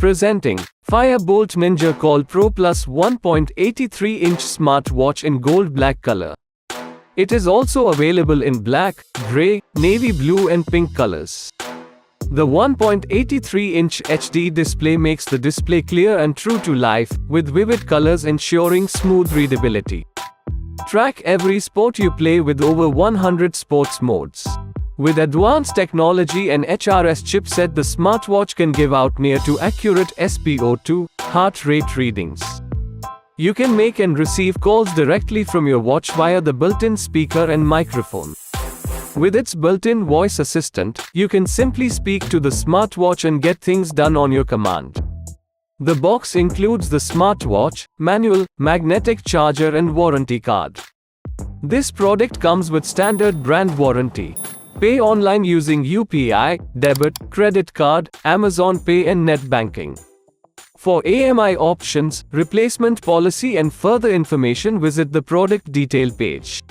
Presenting Fire Boltt Ninja Fit Pro Plus 1.83-inch smartwatch in gold black color. It is also available in black, gray, navy blue and pink colors. The 1.83-inch HD display makes the display clear and true to life, with vivid colors ensuring smooth readability. Track every sport you play with over 100 sports modes. With advanced technology and HRS chipset, the smartwatch can give out near to accurate SpO2 heart rate readings. You can make and receive calls directly from your watch via the built-in speaker and microphone. With its built-in voice assistant, you can simply speak to the smartwatch and get things done on your command. The box includes the smartwatch, manual, magnetic charger and warranty card. This product comes with standard brand warranty. Pay online using UPI, debit, credit card, Amazon Pay and net banking. For AMI options, replacement policy and further information, visit the product detail page.